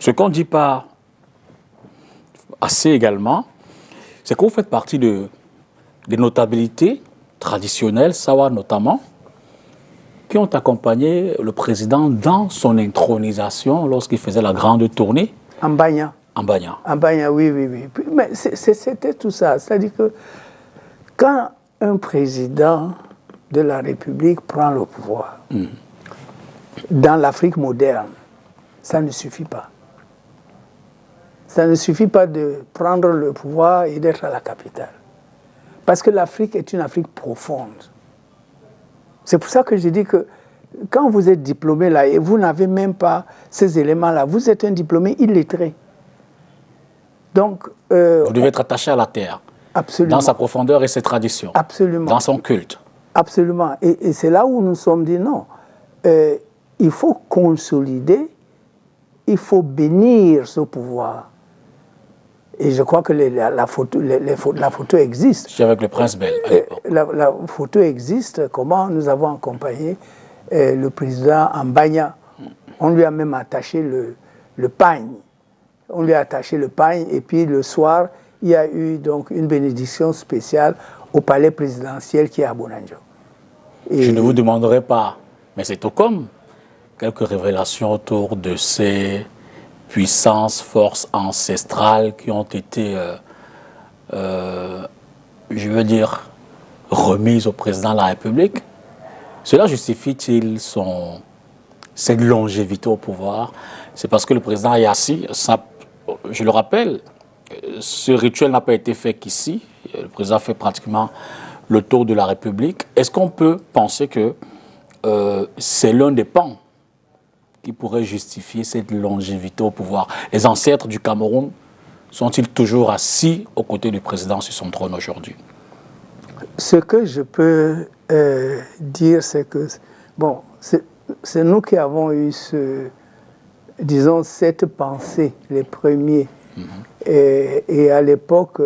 Ce qu'on ne dit pas assez également, c'est que vous faites partie des notabilités traditionnelles, Sawa notamment, qui ont accompagné le président dans son intronisation lorsqu'il faisait la grande tournée. En Bagna. En Bagna. En Bagna, oui, oui, oui. Mais c'était tout ça. C'est-à-dire que quand un président de la République prend le pouvoir, dans l'Afrique moderne, ça ne suffit pas. Ça ne suffit pas de prendre le pouvoir et d'être à la capitale. Parce que l'Afrique est une Afrique profonde. C'est pour ça que je dis que quand vous êtes diplômé là et vous n'avez même pas ces éléments-là, vous êtes un diplômé illettré. Donc, vous devez être attaché à la terre. Absolument. Dans sa profondeur et ses traditions. Absolument. Dans son culte. Absolument. Et c'est là où nous sommes dit non. Il faut consolider, il faut bénir ce pouvoir. Et je crois que la photo existe. Je suis avec le prince Bel à l'époque. La photo existe, comment nous avons accompagné le président en Bagna. On lui a même attaché le pagne. On lui a attaché le pagne et puis le soir, il y a eu donc une bénédiction spéciale au palais présidentiel qui est à Bonanjo. Et je ne vous demanderai pas, mais c'est tout comme quelques révélations autour de ces puissances, forces ancestrales qui ont été, je veux dire, remises au président de la République. Cela justifie-t-il cette longévité au pouvoir? C'est parce que le président est assis. Je le rappelle, ce rituel n'a pas été fait qu'ici. Le président fait pratiquement le tour de la République. Est-ce qu'on peut penser que c'est l'un des pans qui pourrait justifier cette longévité au pouvoir? Les ancêtres du Cameroun sont-ils toujours assis aux côtés du président sur son trône aujourd'hui? Ce que je peux dire, c'est que, bon, c'est nous qui avons eu disons, cette pensée, les premiers. Et à l'époque,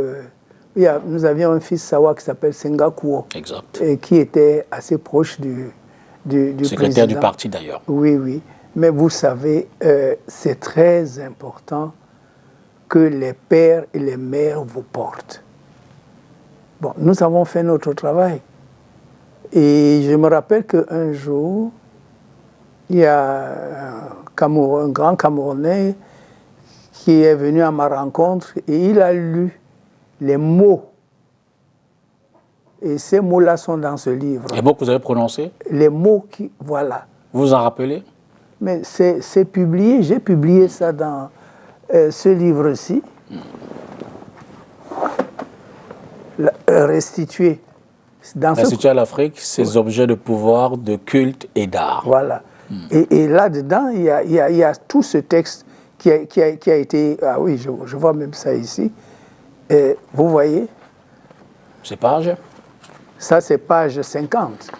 nous avions un fils Sawa qui s'appelle Sengakuo. Exact. Et qui était assez proche du secrétaire président. Du parti d'ailleurs. Oui, oui. Mais vous savez, c'est très important que les pères et les mères vous portent. Bon, nous avons fait notre travail. Et je me rappelle qu'un jour, il y a un grand Camerounais qui est venu à ma rencontre et il a lu les mots. Et ces mots-là sont dans ce livre. Les mots que vous avez prononcés? Les mots qui... Voilà. Vous vous en rappelez? Mais c'est publié, j'ai publié ça dans ce livre-ci. Restituer. Restituer à l'Afrique ses objets de pouvoir, de culte et d'art. Voilà. Et là-dedans, il y a tout ce texte qui a été... Ah oui, je vois même ça ici. Et vous voyez? C'est page? Ça, c'est page 50.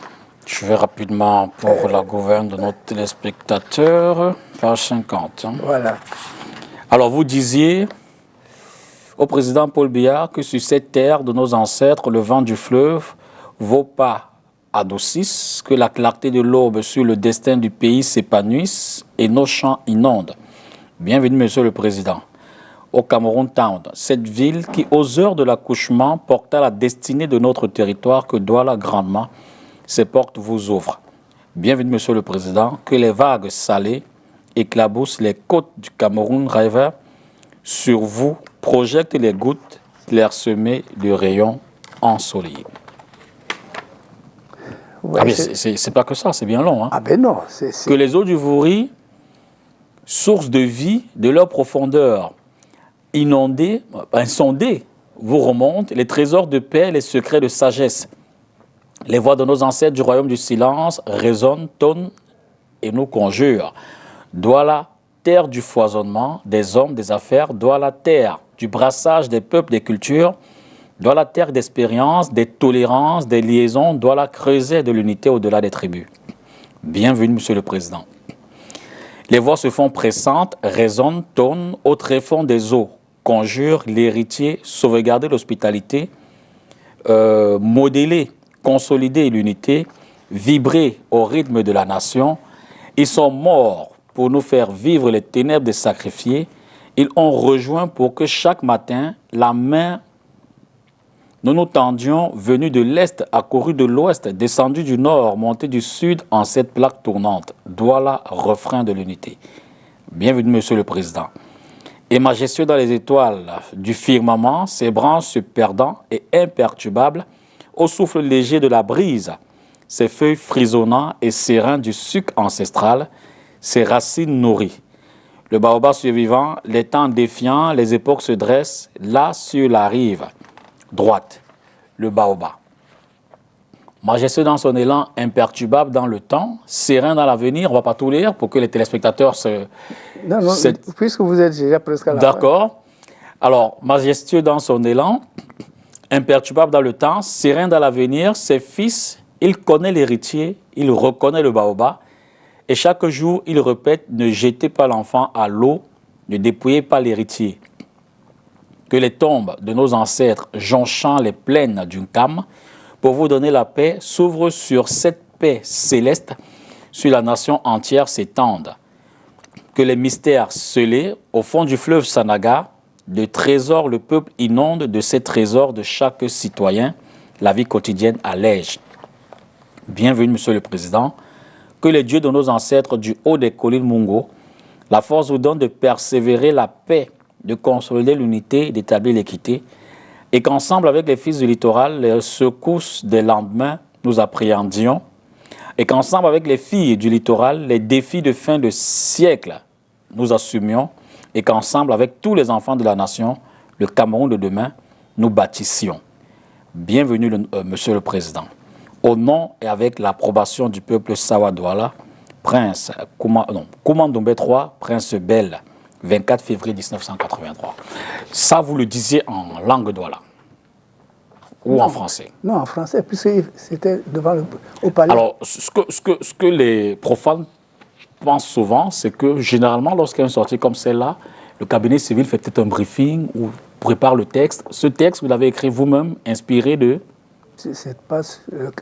Je vais rapidement pour la gouverne de nos téléspectateurs. Page 50. Hein. Voilà. Alors, vous disiez au président Paul Biya que sur cette terre de nos ancêtres, le vent du fleuve, vos pas adoucissent, que la clarté de l'aube sur le destin du pays s'épanouisse et nos champs inondent. Bienvenue, Monsieur le Président, au Cameroun Town, cette ville qui, aux heures de l'accouchement, porta la destinée de notre territoire que Douala grandement, ses portes vous ouvrent. Bienvenue, Monsieur le Président, que les vagues salées éclaboussent les côtes du Cameroun rêveur, sur vous projectent les gouttes clairsemées de rayons ensoleillés. Ouais, ah mais c'est pas que ça, c'est bien long. Hein. Ah ben non. Que les eaux du Vouri, source de vie, de leur profondeur, inondées, insondées, vous remontent les trésors de paix, les secrets de sagesse. Les voix de nos ancêtres du royaume du silence résonnent, tonnent et nous conjurent. Douala, terre du foisonnement des hommes, des affaires, Douala, terre du brassage des peuples, des cultures, Douala, terre d'expérience, des tolérances, des liaisons, Douala, creuset de l'unité au-delà des tribus. Bienvenue, Monsieur le Président. Les voix se font pressantes, résonnent, tonnent au tréfonds des eaux, conjurent l'héritier, sauvegarder l'hospitalité, modeler, consolider l'unité, vibrer au rythme de la nation. Ils sont morts pour nous faire vivre les ténèbres des sacrifiés, ils ont rejoint pour que chaque matin, la main nous nous tendions, venus de l'Est, accourus de l'Ouest, descendus du Nord, montés du Sud en cette plaque tournante. Douala, refrain de l'unité. Bienvenue, Monsieur le Président. Et majestueux dans les étoiles du firmament, ses branches se perdant et imperturbables, au souffle léger de la brise, ses feuilles frisonnant et sereins du suc ancestral, ses racines nourries. Le baobab survivant, les temps défiants, les époques se dressent, là sur la rive droite, le baobab. Majestueux dans son élan, imperturbable dans le temps, serein dans l'avenir. On ne va pas tout lire pour que les téléspectateurs se... Non, puisque vous êtes déjà presque à la fin. D'accord. Alors, majestueux dans son élan, imperturbable dans le temps, serein dans l'avenir, ses fils, il connaît l'héritier, il reconnaît le baobab, et chaque jour, il répète, ne jetez pas l'enfant à l'eau, ne dépouillez pas l'héritier. Que les tombes de nos ancêtres jonchant les plaines d'une Cam, pour vous donner la paix, s'ouvrent sur cette paix céleste, sur la nation entière s'étendent. Que les mystères scellés au fond du fleuve Sanaga, de trésors le peuple inonde, de ces trésors de chaque citoyen, la vie quotidienne allège. Bienvenue, Monsieur le Président. Que les dieux de nos ancêtres du haut des collines Mungo, la force vous donne de persévérer la paix, de consolider l'unité, d'établir l'équité, et qu'ensemble avec les fils du littoral, les secousses des lendemains, nous appréhendions, et qu'ensemble avec les filles du littoral, les défis de fin de siècle, nous assumions, et qu'ensemble avec tous les enfants de la nation, le Cameroun de demain, nous bâtissions. Bienvenue, Monsieur le Président. Au nom et avec l'approbation du peuple Sawa Douala, Prince Koumandoumbé III, Prince Bel, 24 février 1983. Ça, vous le disiez en langue Douala ou en français? Non, en français, puisque c'était devant au palais. Alors, ce que les profanes pensent souvent, c'est que généralement, lorsqu'il y a une sortie comme celle-là, le cabinet civil fait peut-être un briefing ou prépare le texte. Ce texte, vous l'avez écrit vous-même, inspiré de... Il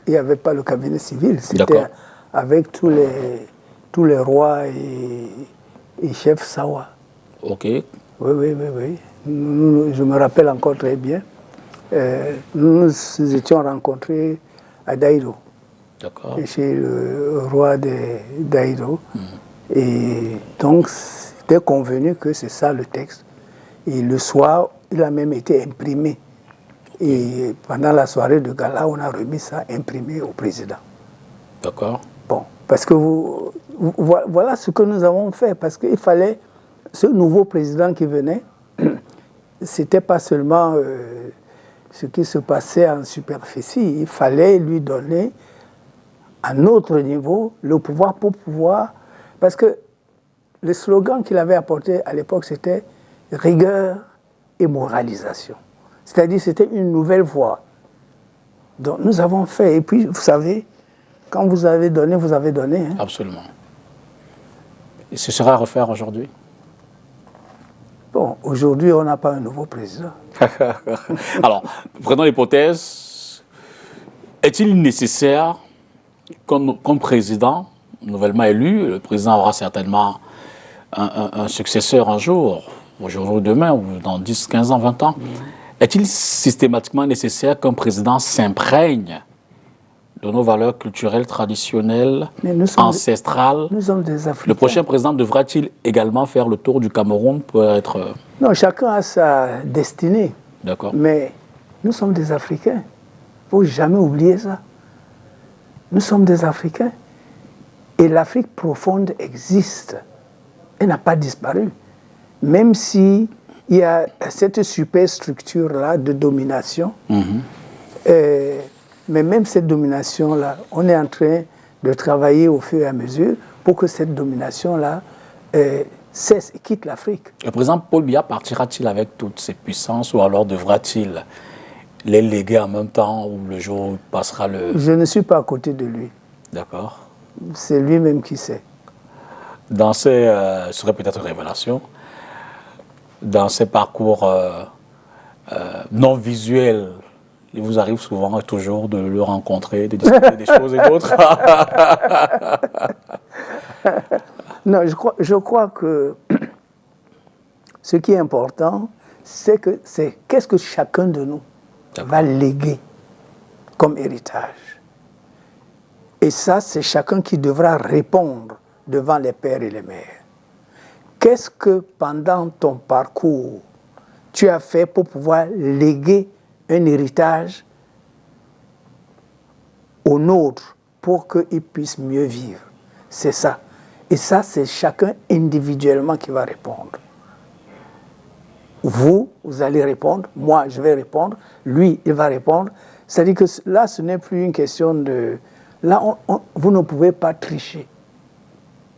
n'y avait pas le cabinet civil, c'était avec tous les rois et chefs Sawa. Ok. Oui. Je me rappelle encore très bien. Nous nous étions rencontrés à Daïro. D'accord. Chez le roi d'Aïro. Et donc, c'était convenu que c'est ça le texte. Et le soir, il a même été imprimé. Et pendant la soirée de gala, on a remis ça imprimé au président. D'accord. Bon, parce que voilà ce que nous avons fait. Parce qu'il fallait, ce nouveau président qui venait, c'était pas seulement ce qui se passait en superficie. Il fallait lui donner à un autre niveau le pouvoir pour pouvoir... Parce que le slogan qu'il avait apporté à l'époque, c'était rigueur et moralisation. C'est-à-dire c'était une nouvelle voie. Donc nous avons fait. Et puis, vous savez, quand vous avez donné, vous avez donné. Hein. Absolument. Et ce sera à refaire aujourd'hui? Bon, aujourd'hui, on n'a pas un nouveau président. Alors, prenons l'hypothèse, est-il nécessaire comme président nouvellement élu, le président aura certainement un successeur un jour, aujourd'hui ou demain, ou dans 10, 15 ans, 20 ans, est-il systématiquement nécessaire qu'un président s'imprègne de nos valeurs culturelles, traditionnelles, ancestrales? Nous sommes des Africains. Le prochain président devra-t-il également faire le tour du Cameroun pour être... Non, chacun a sa destinée. D'accord. Mais nous sommes des Africains. Il ne faut jamais oublier ça. Nous sommes des Africains. Et l'Afrique profonde existe. Elle n'a pas disparu. Même si il y a cette superstructure-là de domination, mais même cette domination-là, on est en train de travailler au fur et à mesure pour que cette domination-là cesse et quitte l'Afrique. Le président Paul Biya partira-t-il avec toutes ses puissances ou alors devra-t-il les léguer en même temps ou le jour où il passera le... Je ne suis pas à côté de lui. D'accord. C'est lui-même qui sait. Dans ces... ce serait peut-être une révélation. Dans ces parcours non visuels, il vous arrive souvent et toujours de le rencontrer, de discuter des choses et d'autres. Non, je crois que ce qui est important, c'est qu'est-ce que chacun de nous va léguer comme héritage. Et ça, c'est chacun qui devra répondre devant les pères et les mères. Qu'est-ce que pendant ton parcours, tu as fait pour pouvoir léguer un héritage aux nôtres pour qu'ils puissent mieux vivre? C'est ça. Et ça, c'est chacun individuellement qui va répondre. Vous allez répondre, moi, je vais répondre, lui, il va répondre. C'est-à-dire que là, ce n'est plus une question de... Là, vous ne pouvez pas tricher.